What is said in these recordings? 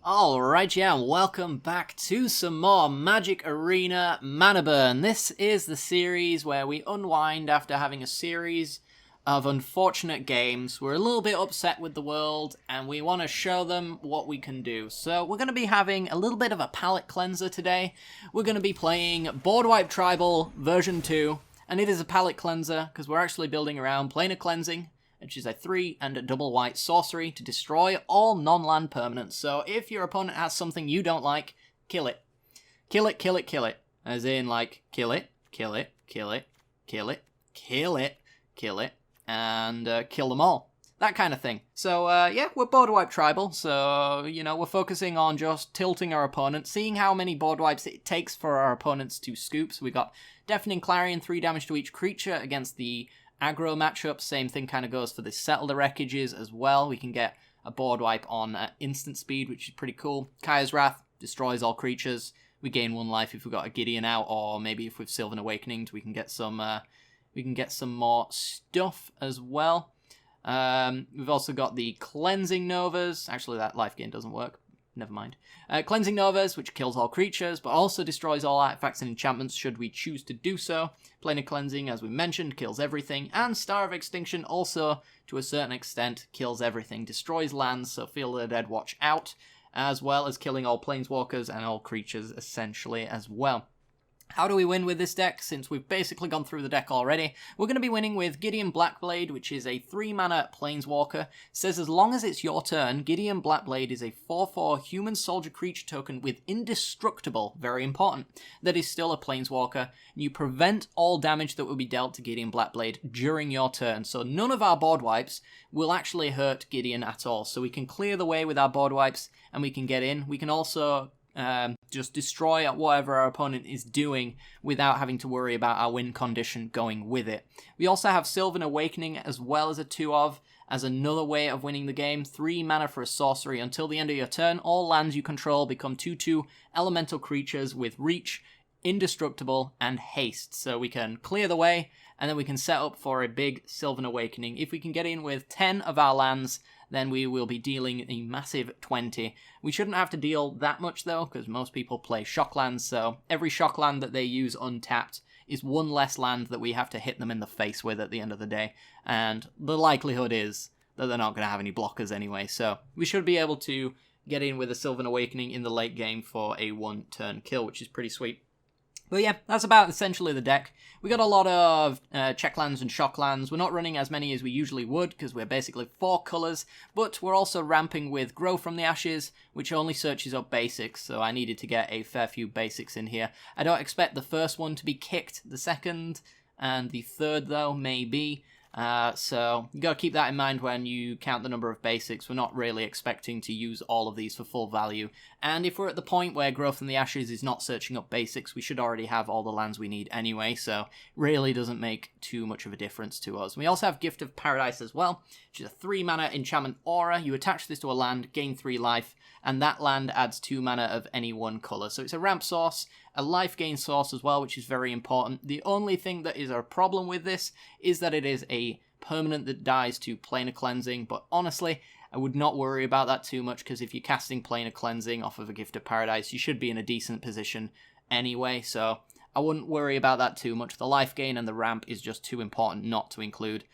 Alright, yeah, welcome back to some more Magic Arena Mana Burn. This is the series where we unwind after having a series of unfortunate games. We're a little bit upset with the world, and we want to show them what we can do. So we're going to be having a little bit of a palette cleanser today. We're going to be playing Board Wipe Tribal version 2, and it is a palette cleanser because we're actually building around Planar Cleansing, which is a 3 and a double white sorcery to destroy all non-land permanents. So if your opponent has something you don't like, kill it. Kill it, kill it, kill it. As in, like, kill it, kill it, kill it, kill it, kill it, kill it, and kill them all. That kind of thing. So, yeah, we're Board Wipe Tribal, so, you know, we're focusing on just tilting our opponent, seeing how many board wipes it takes for our opponents to scoop. So we got Deafening Clarion, 3 damage to each creature against the aggro matchup. Same thing kind of goes for the Settle the Wreckages as well. We can get a board wipe on instant speed, which is pretty cool. Kaya's Wrath destroys all creatures. We gain 1 life if we've got a Gideon out, or maybe if we've Sylvan Awakeninged, we can get some more stuff as well. We've also got the Cleansing Novas. Actually, that life gain doesn't work. Never mind. Cleansing Novas, which kills all creatures, but also destroys all artifacts and enchantments should we choose to do so. Planar Cleansing, as we mentioned, kills everything. And Star of Extinction also, to a certain extent, kills everything. Destroys lands, so Field of the Dead watch out, as well as killing all Planeswalkers and all creatures, essentially, as well. How do we win with this deck? Since we've basically gone through the deck already, we're going to be winning with Gideon Blackblade, which is a 3-mana Planeswalker. It says as long as it's your turn, Gideon Blackblade is a 4/4 human soldier creature token with Indestructible, very important, that is still a Planeswalker. You prevent all damage that will be dealt to Gideon Blackblade during your turn, so none of our board wipes will actually hurt Gideon at all. So we can clear the way with our board wipes, and we can get in. We can also just destroy whatever our opponent is doing without having to worry about our win condition going with it. We also have Sylvan Awakening as well as a 2-of as another way of winning the game. 3 mana for a sorcery. Until the end of your turn, all lands you control become 2/2 elemental creatures with reach, indestructible, and haste. So we can clear the way, and then we can set up for a big Sylvan Awakening. If we can get in with 10 of our lands, then we will be dealing a massive 20. We shouldn't have to deal that much, though, because most people play shock lands, so every shock land that they use untapped is 1 less land that we have to hit them in the face with at the end of the day, and the likelihood is that they're not going to have any blockers anyway, so we should be able to get in with a Sylvan Awakening in the late game for a 1-turn kill, which is pretty sweet. But yeah, that's about essentially the deck. We got a lot of check lands and shock lands. We're not running as many as we usually would because we're basically 4 colours, but we're also ramping with Grow from the Ashes, which only searches up basics, so I needed to get a fair few basics in here. I don't expect the first one to be kicked, the second and the third, though, maybe. So you got to keep that in mind when you count the number of basics. We're not really expecting to use all of these for full value. And if we're at the point where Growth from the Ashes is not searching up basics, we should already have all the lands we need anyway, so really doesn't make too much of a difference to us. We also have Gift of Paradise as well, which is a 3-mana enchantment aura. You attach this to a land, gain 3 life, and that land adds 2 mana of any one colour. So it's a ramp source, a life gain source as well, which is very important. The only thing that is a problem with this is that it is a permanent that dies to Planar Cleansing, but honestly, I would not worry about that too much, because if you're casting Planar Cleansing off of a Gift of Paradise, you should be in a decent position anyway, so I wouldn't worry about that too much. The life gain and the ramp is just too important not to include,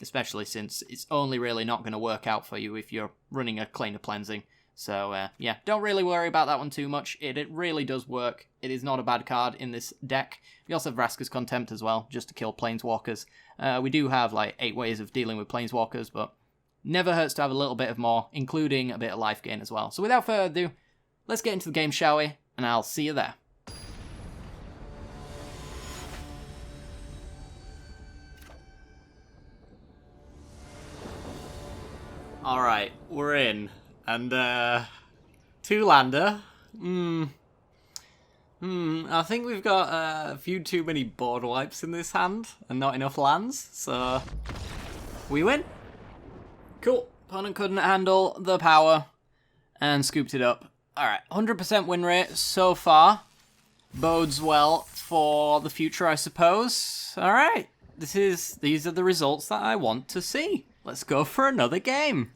especially since it's only really not going to work out for you if you're running a Planar Cleansing. So, yeah, don't really worry about that one too much. It really does work. It is not a bad card in this deck. We also have Vraska's Contempt as well, just to kill Planeswalkers. We do have, like, 8 ways of dealing with Planeswalkers, but never hurts to have a little bit of more, including a bit of life gain as well. So without further ado, let's get into the game, shall we? And I'll see you there. Alright, we're in. And, 2-lander. I think we've got a few too many board wipes in this hand, and not enough lands, so we win. Cool. Opponent couldn't handle the power, and scooped it up. Alright, 100% win rate so far. Bodes well for the future, I suppose. Alright, these are the results that I want to see. Let's go for another game.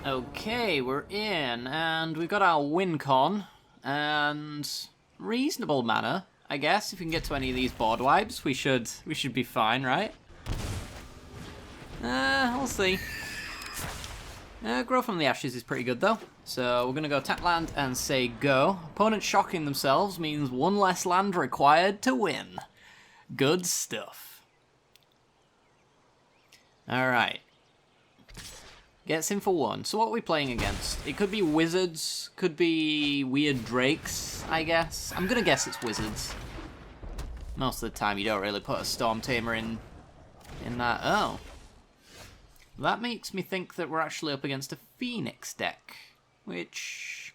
Okay, we're in, and we've got our win con, and reasonable mana, I guess. If we can get to any of these board wipes, we should be fine, right? We'll see. Grow from the Ashes is pretty good, though. So we're going to go tap land and say go. Opponent shocking themselves means one less land required to win. Good stuff. Alright. Gets in for one. So what are we playing against? It could be wizards, could be weird drakes, I guess. I'm gonna guess it's wizards. Most of the time you don't really put a Storm Tamer in that. Oh. That makes me think that we're actually up against a Phoenix deck, which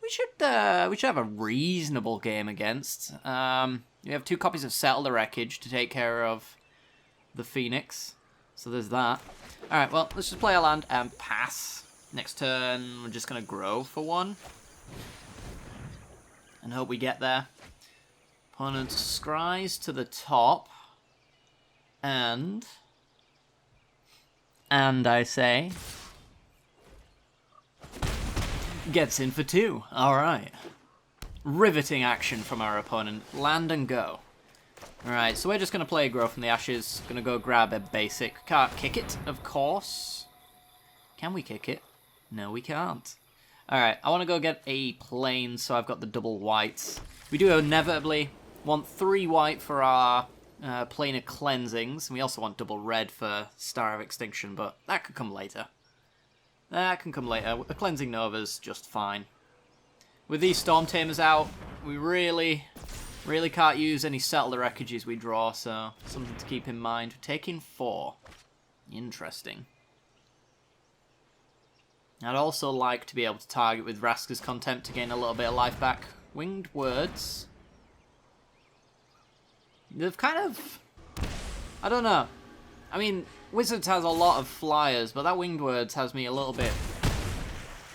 we should have a reasonable game against. We have 2 copies of Settle the Wreckage to take care of the Phoenix. So there's that. Alright, well, let's just play a land and pass. Next turn, we're just going to grow for 1. And hope we get there. Opponent scries to the top. And I say, gets in for 2. Alright. Riveting action from our opponent. Land and go. Alright, so we're just going to play Grow from the Ashes. Going to go grab a basic. Can't kick it, of course. Can we kick it? No, we can't. Alright, I want to go get a plain, so I've got the double whites. We do inevitably want 3 white for our planar cleansings. And we also want double red for Star of Extinction, but that could come later. That can come later. A Cleansing Nova's just fine. With these Storm Tamers out, we really can't use any Settle the Wreckages we draw, so something to keep in mind. We're taking 4. Interesting. I'd also like to be able to target with Vraska's Contempt to gain a little bit of life back. Winged Words. They've kind of... I don't know. I mean, Wizards has a lot of flyers, but that Winged Words has me a little bit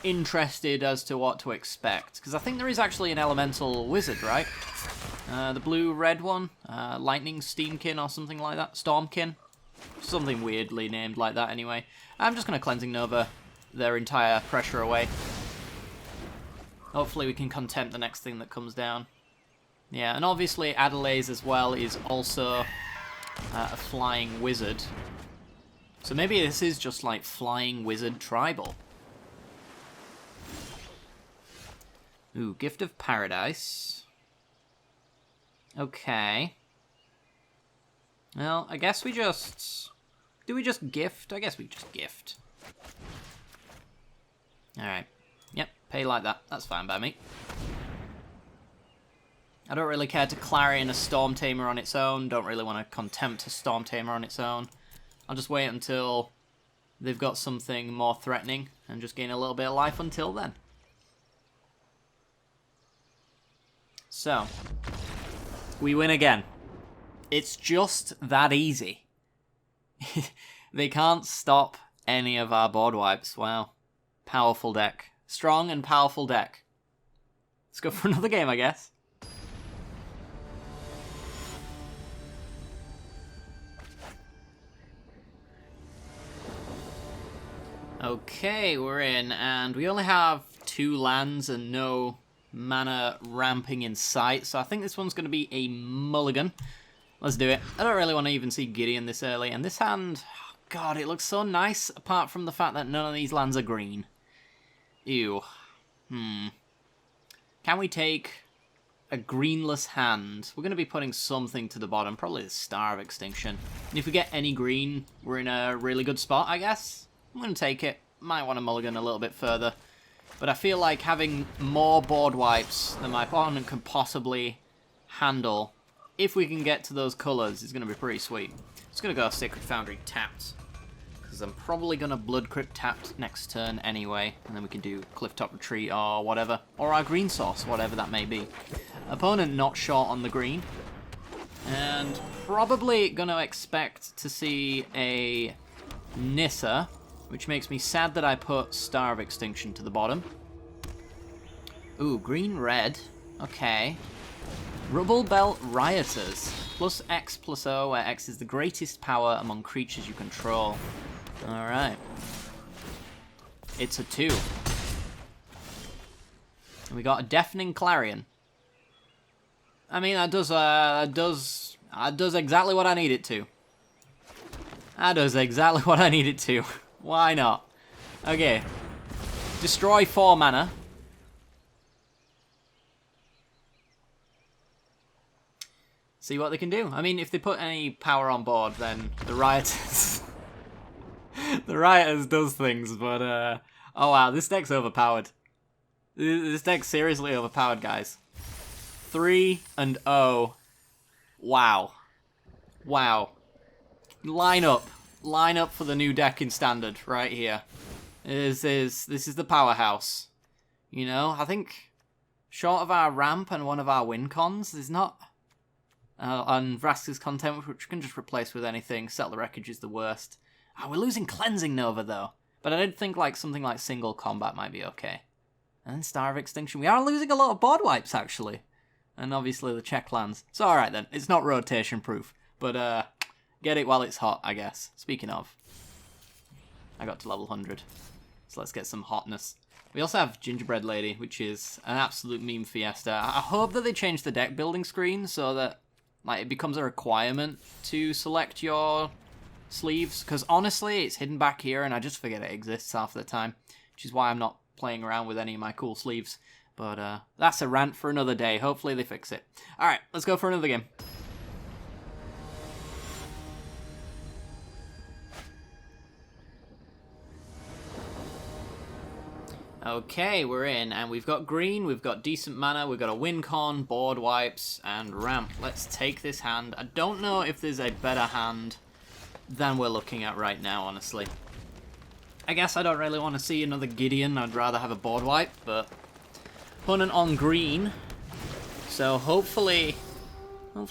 interested as to what to expect. Because I think there is actually an Elemental Wizard, right? The blue-red one. Lightning Steamkin or something like that. Stormkin. Something weirdly named like that anyway. I'm just going to Cleansing Nova their entire pressure away. Hopefully we can contempt the next thing that comes down. Yeah, and obviously Adelaide as well is also a flying wizard. So maybe this is just like flying wizard tribal. Ooh, Gift of Paradise. Okay. Well, I guess we just... Do we just gift? I guess we just gift. Alright. Yep, pay like that. That's fine by me. I don't really care to Clarion a Storm Tamer on its own. Don't really want to Contempt a Storm Tamer on its own. I'll just wait until they've got something more threatening and just gain a little bit of life until then. So, we win again. It's just that easy. They can't stop any of our board wipes. Wow. Powerful deck. Strong and powerful deck. Let's go for another game, I guess. Okay, we're in, and we only have 2 lands and no mana ramping in sight, so I think this one's going to be a mulligan. Let's do it. I don't really want to even see Gideon this early, and this hand, oh God, it looks so nice, apart from the fact that none of these lands are green. Ew. Can we take a greenless hand? We're going to be putting something to the bottom, probably the Star of Extinction. And if we get any green, we're in a really good spot, I guess. I'm going to take it. Might want to mulligan a little bit further. But I feel like having more board wipes than my opponent can possibly handle, if we can get to those colours, is going to be pretty sweet. Just going to go Sacred Foundry tapped. Because I'm probably going to Blood Crypt tapped next turn anyway. And then we can do Clifftop Retreat or whatever. Or our green source, whatever that may be. Opponent not short on the green. And probably going to expect to see a Nissa, which makes me sad that I put Star of Extinction to the bottom. Ooh, green-red. Okay. Rubble Belt Rioters. Plus X plus O, where X is the greatest power among creatures you control. Alright. It's a 2. And we got a Deafening Clarion. I mean, that does exactly what I need it to. That does exactly what I need it to. Why not? Okay. Destroy 4 mana. See what they can do. I mean, if they put any power on board, then the Rioters... the Rioters does things, but, oh wow, this deck's overpowered. This deck's seriously overpowered, guys. 3-0. Wow. Wow. Line up. Line up for the new deck in Standard, right here. This is the powerhouse. You know, I think, short of our ramp and one of our win cons, there's not... on Vraska's content, which we can just replace with anything. Settle the Wreckage is the worst. Oh, we're losing Cleansing Nova, though. But I did think like something like Single Combat might be okay. And then Star of Extinction. We are losing a lot of board wipes, actually. And obviously the check lands. So alright then, it's not rotation proof. But get it while it's hot, I guess. Speaking of. I got to level 100. So let's get some hotness. We also have Gingerbread Lady, which is an absolute meme fiesta. I hope that they change the deck building screen so that like it becomes a requirement to select your sleeves. Because honestly, it's hidden back here and I just forget it exists half the time. Which is why I'm not playing around with any of my cool sleeves. But that's a rant for another day. Hopefully they fix it. Alright, let's go for another game. Okay, we're in, and we've got green, we've got decent mana, we've got a win con, board wipes, and ramp. Let's take this hand. I don't know if there's a better hand than we're looking at right now, honestly. I guess I don't really want to see another Gideon, I'd rather have a board wipe, but... opponent on green, so hopefully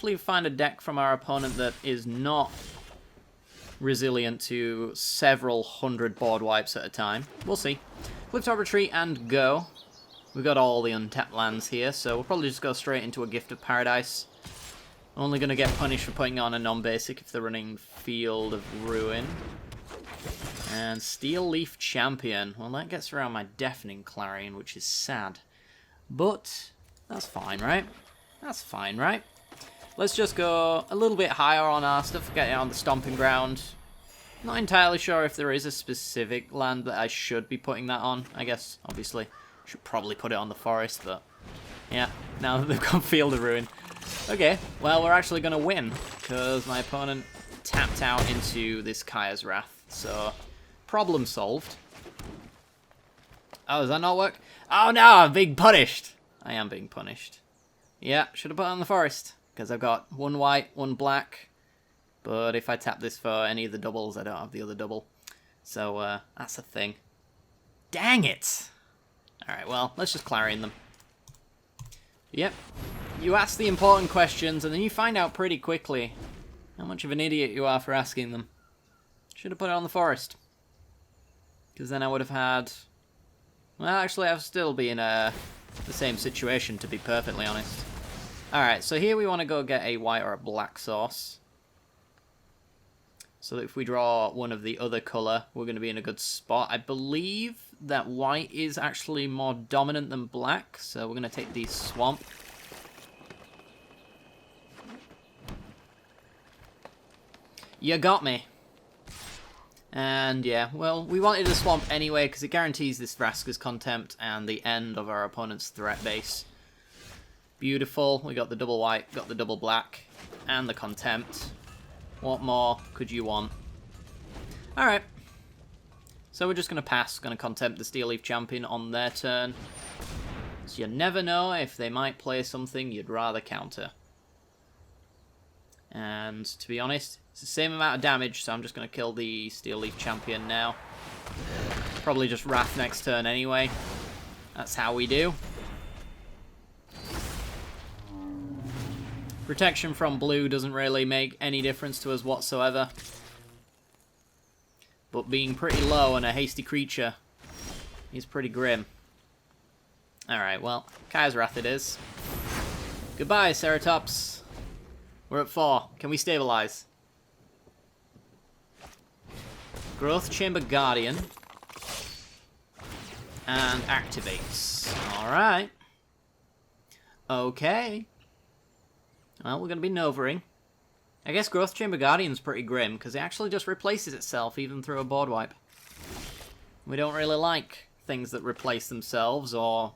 we find a deck from our opponent that is not resilient to several hundred board wipes at a time. We'll see. Clifftop Retreat and go. We've got all the untapped lands here, so we'll probably just go straight into a Gift of Paradise. Only going to get punished for putting on a non-basic if they're running Field of Ruin. And Steel Leaf Champion. Well, that gets around my Deafening Clarion, which is sad. But that's fine, right? That's fine, right? Let's just go a little bit higher on our stuff, get it on the Stomping Ground. Not entirely sure if there is a specific land that I should be putting that on. I guess, obviously, should probably put it on the Forest, but yeah, now that they've got Field of Ruin. Okay, well, we're actually going to win, because my opponent tapped out into this Kaya's Wrath, so problem solved. Oh, does that not work? Oh no, I'm being punished! I am being punished. Yeah, should have put it on the Forest, because I've got one white, one black. But if I tap this for any of the doubles, I don't have the other double. So, that's a thing. Dang it! Alright, well, let's just Clarion them. Yep. You ask the important questions, and then you find out pretty quickly how much of an idiot you are for asking them. Should have put it on the Forest. Because then I would have had... well, actually, I'll still be in the same situation, to be perfectly honest. Alright, so here we want to go get a white or a black source. So that if we draw one of the other colour, we're going to be in a good spot. I believe that white is actually more dominant than black, so we're going to take the Swamp. You got me. And yeah, well, we wanted a Swamp anyway, because it guarantees this Vraska's Contempt and the end of our opponent's threat base. Beautiful. We got the double white, got the double black, and the Contempt. What more could you want? Alright. So we're just going to pass. Going to Contempt the Steel Leaf Champion on their turn. So you never know if they might play something you'd rather counter. And to be honest, it's the same amount of damage, so I'm just going to kill the Steel Leaf Champion now. Probably just Wrath next turn anyway. That's how we do. Protection from blue doesn't really make any difference to us whatsoever. But being pretty low and a hasty creature is pretty grim. Alright, well, Kaya's Wrath it is. Goodbye, Ceratops. We're at 4. Can we stabilize? Growth Chamber Guardian. And activates. Alright. Okay. Well, we're going to be Novering. I guess Growth Chamber Guardian's pretty grim, because it actually just replaces itself even through a board wipe. We don't really like things that replace themselves, or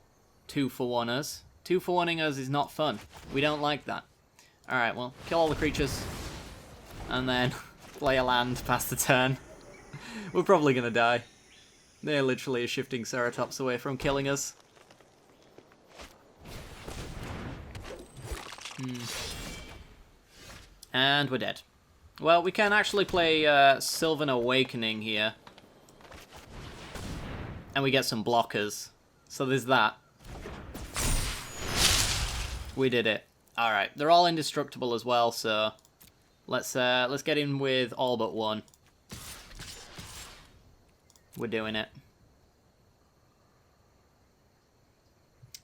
2-for-1-ers. 2-for-1-ing us is not fun. We don't like that. Alright, well, kill all the creatures. And then play a land past the turn. We're probably going to die. They're literally a shifting Ceratops away from killing us. And we're dead. Well, we can actually play Sylvan Awakening here. And we get some blockers. So there's that. We did it. Alright, they're all indestructible as well, so let's get in with all but one. We're doing it.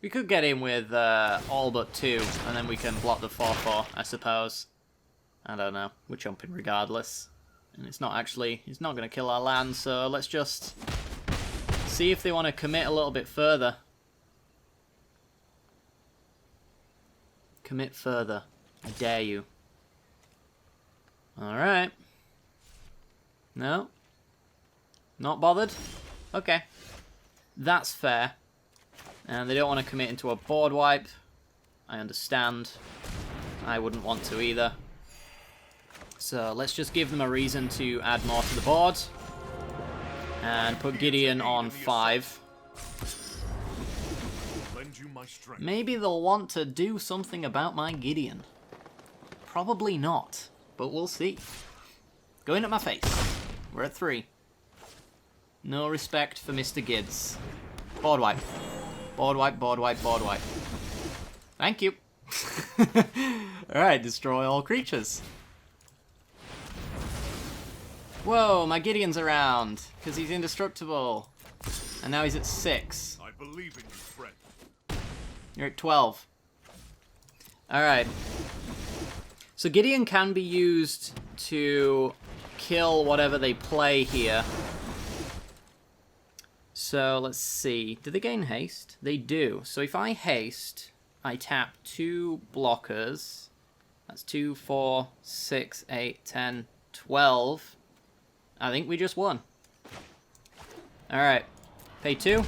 We could get in with all but two, and then we can block the 4/4, I suppose. I don't know. We're jumping regardless. And it's not going to kill our land, so let's just see if they want to commit a little bit further. Commit further. I dare you. Alright. No? Not bothered? Okay. That's fair. And they don't want to commit into a board wipe. I understand. I wouldn't want to either. So let's just give them a reason to add more to the board. And put Gideon on 5. Maybe they'll want to do something about my Gideon. Probably not, but we'll see. Going at my face. We're at 3. No respect for Mr. Gids. Board wipe. Board wipe, board wipe, board wipe. Thank you. Alright, destroy all creatures. Whoa, my Gideon's around, because he's indestructible. And now he's at 6. I believe in you, friend. You're at 12. Alright. So Gideon can be used to kill whatever they play here. So let's see. Do they gain haste? They do. So if I haste, I tap 2 blockers. That's 2, 4, 6, 8, 10, 12. I think we just won. Alright. Pay 2.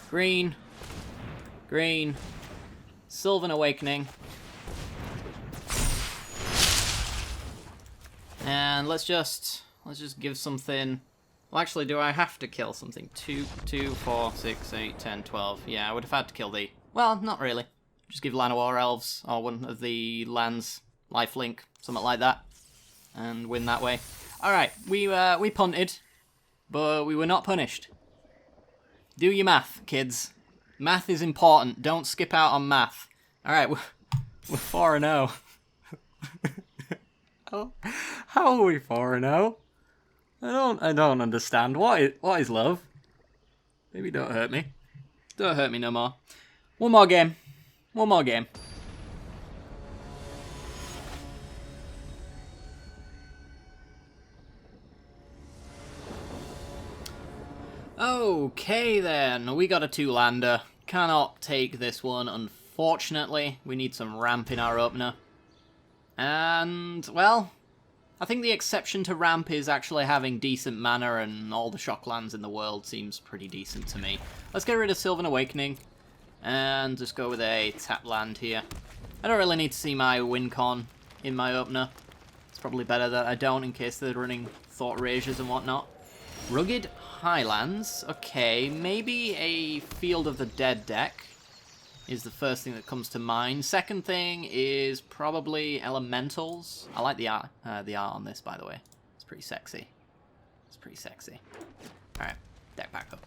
Green. Green. Sylvan Awakening. And let's just give something. Well, actually, do I have to kill something? 2, 4, 6, 8, 10, 12. Yeah, I would have had to kill the. Well, not really. Just give Llanowar Elves or one of the lands lifelink, something like that, and win that way. All right, we punted, but we were not punished. Do your math, kids. Math is important. Don't skip out on math. All right, we're 4-0. How are we 4-0? I don't understand. What is love? Maybe don't hurt me. Don't hurt me no more. One more game. One more game. Okay then, we got a 2-lander. Cannot take this one, unfortunately. We need some ramp in our opener. And, well, I think the exception to ramp is actually having decent mana, and all the shock lands in the world seems pretty decent to me. Let's get rid of Sylvan Awakening, and just go with a tap land here. I don't really need to see my win con in my opener. It's probably better that I don't, in case they're running Thought Erasures and whatnot. Rugged Highlands, okay, maybe a Field of the Dead deck is the first thing that comes to mind. Second thing is probably Elementals. I like the art on this, by the way. It's pretty sexy. It's pretty sexy. Alright, deck back up.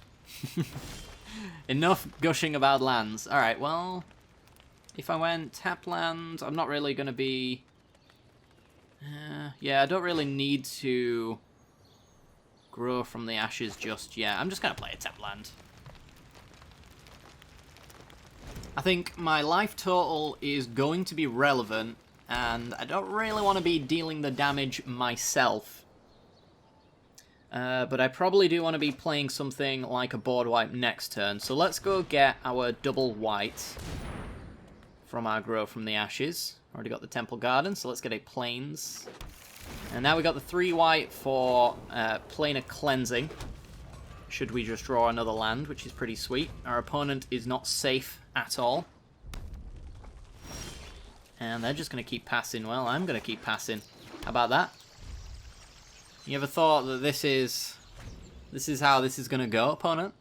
Enough gushing about lands. Alright, well, if I went tap land, I'm not really going to be... yeah, I don't really need to grow from the ashes just yet. I'm just going to play a tap land. I think my life total is going to be relevant, and I don't really want to be dealing the damage myself. But I probably do want to be playing something like a board wipe next turn. So let's go get our double white from our Grow from the Ashes. Already got the Temple Garden, so let's get a Plains. And now we got the 3 white for Planar Cleansing. Should we just draw another land, which is pretty sweet. Our opponent is not safe at all. And they're just going to keep passing. Well, I'm going to keep passing. How about that? You ever thought that this is how this is going to go, opponent?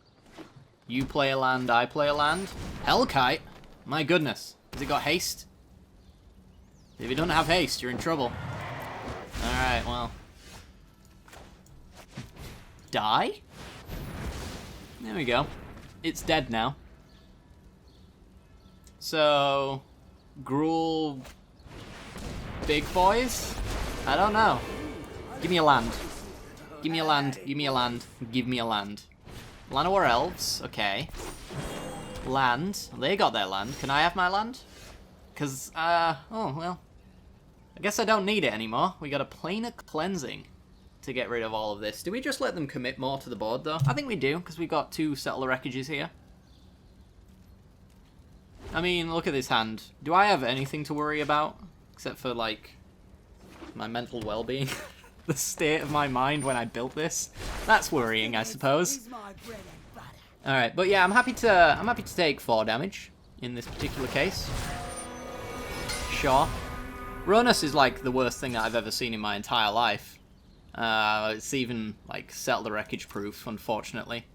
You play a land, I play a land. Hellkite? My goodness. Has it got haste? If you don't have haste, you're in trouble. Alright, well. Die? There we go. It's dead now. So, Gruul big boys? I don't know. Give me a land. Give me a land. Give me a land. Give me a land. Llanowar Elves. Okay. Land. They got their land. Can I have my land? Because, oh, well. I guess I don't need it anymore. We got a Planar Cleansing to get rid of all of this. Do we just let them commit more to the board, though? I think we do, because we've got 2 Settler Wreckages here. I mean, look at this hand. Do I have anything to worry about? Except for, like, my mental well-being? The state of my mind when I built this? That's worrying, I suppose. Alright, but yeah, I'm happy to take 4 damage in this particular case. Sure. Ronus is like the worst thing that I've ever seen in my entire life. It's even like Settler Wreckage proof, unfortunately.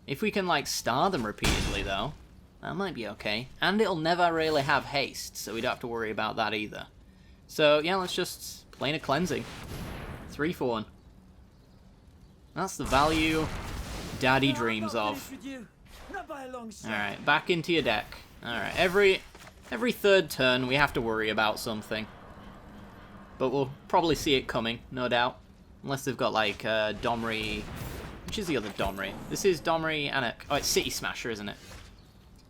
If we can like star them repeatedly though, that might be okay. And it'll never really have haste, so we don't have to worry about that either. So yeah, let's just Planar Cleansing. 3 for 1. That's the value Daddy dreams of. Alright, back into your deck. Alright, every 3rd turn we have to worry about something. But we'll probably see it coming, no doubt. Unless they've got like Domri. Which is the other Domri? This is Domri and oh, it's City Smasher, isn't it?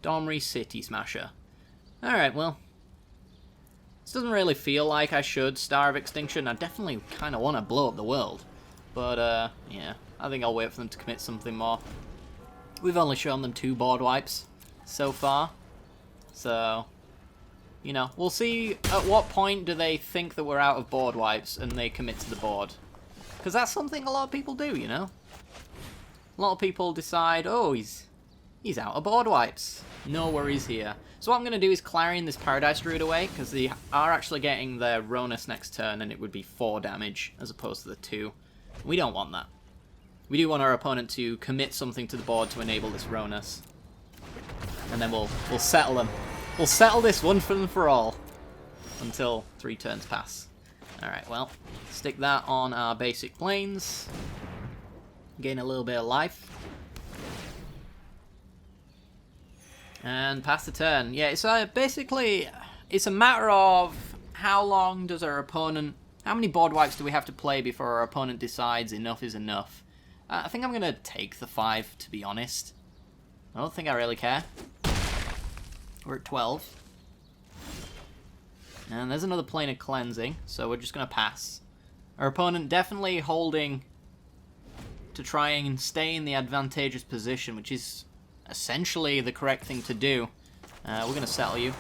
Domri City Smasher. Alright, well. This doesn't really feel like I should Star of Extinction. I definitely kind of want to blow up the world. But, yeah. I think I'll wait for them to commit something more. We've only shown them 2 board wipes so far. So, you know, we'll see at what point do they think that we're out of board wipes and they commit to the board. Because that's something a lot of people do, you know? A lot of people decide, oh, he's out of board wipes. No worries here. So what I'm going to do is Clarion this Paradise Druid away, because they are actually getting their Ronus next turn, and it would be 4 damage as opposed to the 2. We don't want that. We do want our opponent to commit something to the board to enable this Ronus. And then we'll settle them. We'll settle this one and for all. Until 3 turns pass. Alright, well, stick that on our basic planes. Gain a little bit of life. And pass the turn. Yeah, it's basically, it's a matter of how long does our opponent, how many board wipes do we have to play before our opponent decides enough is enough. I think I'm going to take the 5, to be honest. I don't think I really care. We're at 12. And there's another Planar Cleansing, so we're just going to pass. Our opponent definitely holding to try and stay in the advantageous position, which is essentially the correct thing to do. We're going to settle you.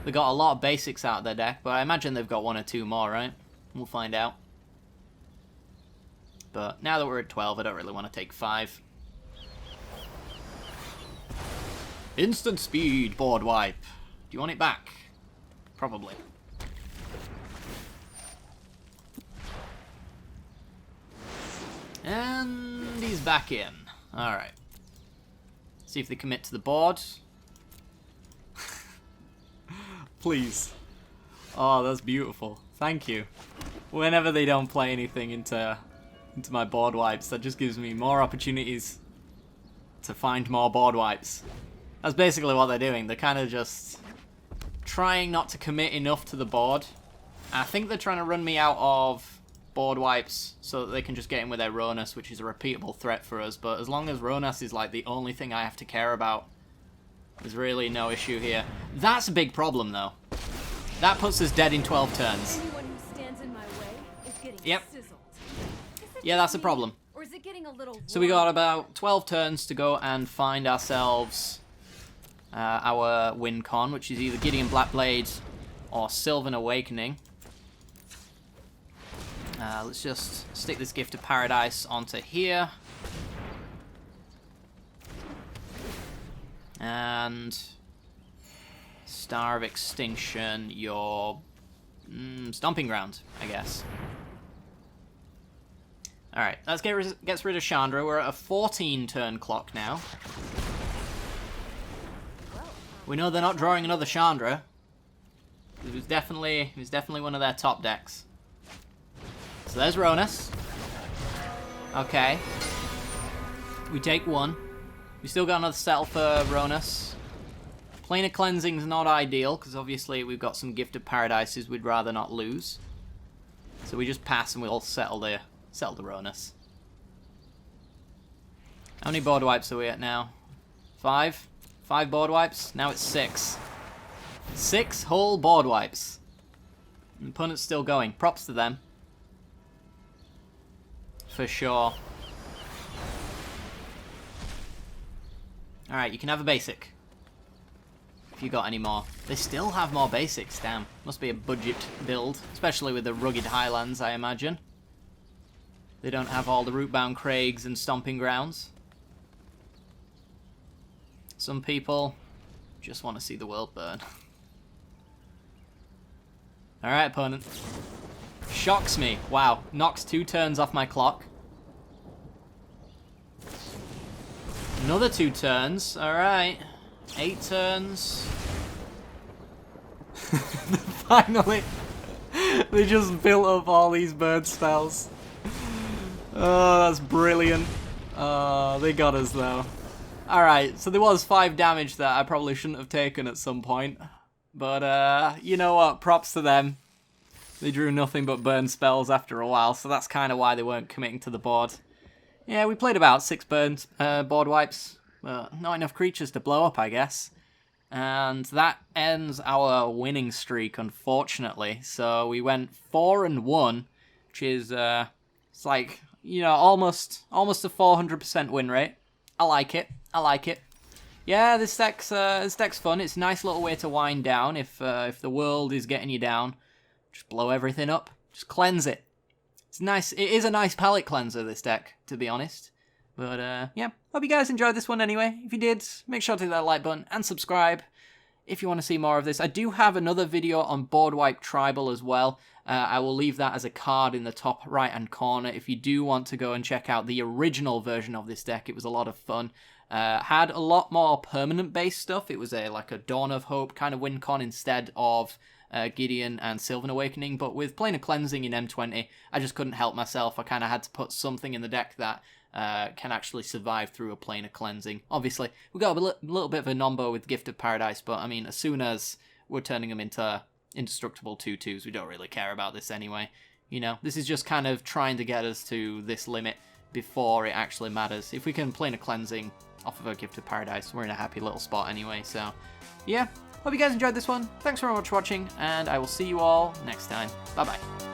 They've got a lot of basics out of their deck, but I imagine they've got 1 or 2 more, right? We'll find out. But now that we're at 12, I don't really want to take 5. Instant speed board wipe. Do you want it back? Probably. And he's back in. Alright. See if they commit to the board. Please. Oh, that's beautiful. Thank you. Whenever they don't play anything into my board wipes, that just gives me more opportunities to find more board wipes. That's basically what they're doing. They're kind of just trying not to commit enough to the board. I think they're trying to run me out of board wipes so that they can just get in with their Ronus, which is a repeatable threat for us. But as long as Ronus is like the only thing I have to care about, there's really no issue here. That's a big problem, though. That puts us dead in 12 turns. Anyone who stands in my way is getting Yep. sizzled. Yeah, that's a problem. Or is it getting a little So we got about 12 turns to go and find ourselves our win con, which is either Gideon Blackblade or Sylvan Awakening. Let's just stick this Gift of Paradise onto here. And Star of Extinction, your Stomping Ground, I guess. Alright, let's gets rid of Chandra. We're at a 14-turn clock now. We know they're not drawing another Chandra. It was definitely one of their top decks. So there's Ronus. Okay. We take one. We still got another settle for Ronus. Planar Cleansing's not ideal, because obviously we've got some Gift of Paradises we'd rather not lose. So we just pass and we'll settle the Ronus. How many board wipes are we at now? 5? 5 board wipes? Now it's 6. 6 whole board wipes. The opponent's still going. Props to them. For sure. Alright, you can have a basic. If you got any more. They still have more basics, damn. Must be a budget build. Especially with the rugged highlands, I imagine. They don't have all the Rootbound Craigs and Stomping Grounds. Some people just want to see the world burn. Alright, opponent. Shocks me. Wow. Knocks 2 turns off my clock. Another 2 turns. Alright. 8 turns. Finally. They just built up all these bird spells. Oh, that's brilliant. They got us though. Alright, so there was 5 damage that I probably shouldn't have taken at some point. But, you know what? Props to them. They drew nothing but burn spells after a while, so that's kind of why they weren't committing to the board. Yeah, we played about 6 board wipes, but not enough creatures to blow up, I guess. And that ends our winning streak, unfortunately. So we went 4-1, which is, it's like, you know, almost a 400% win rate. I like it. I like it. Yeah, this deck's fun. It's a nice little way to wind down if the world is getting you down. Just blow everything up. Just cleanse it. It's nice. It is a nice palette cleanser, this deck, to be honest. But, yeah. Hope you guys enjoyed this one anyway. If you did, make sure to hit that like button and subscribe if you want to see more of this. I do have another video on Board Wipe Tribal as well. I will leave that as a card in the top right-hand corner if you do want to go and check out the original version of this deck. It was a lot of fun. Had a lot more permanent-based stuff. It was like a Dawn of Hope kind of win con instead of Gideon and Sylvan Awakening, but with Planar Cleansing in M20, I just couldn't help myself. I kind of had to put something in the deck that can actually survive through a Planar Cleansing. Obviously, we got a little bit of a nombo with Gift of Paradise, but I mean, as soon as we're turning them into indestructible 2/2s, we don't really care about this anyway. You know, this is just kind of trying to get us to this limit before it actually matters. If we can Planar Cleansing off of a Gift of Paradise, we're in a happy little spot anyway, so yeah. Hope you guys enjoyed this one. Thanks very much for watching, and I will see you all next time. Bye-bye.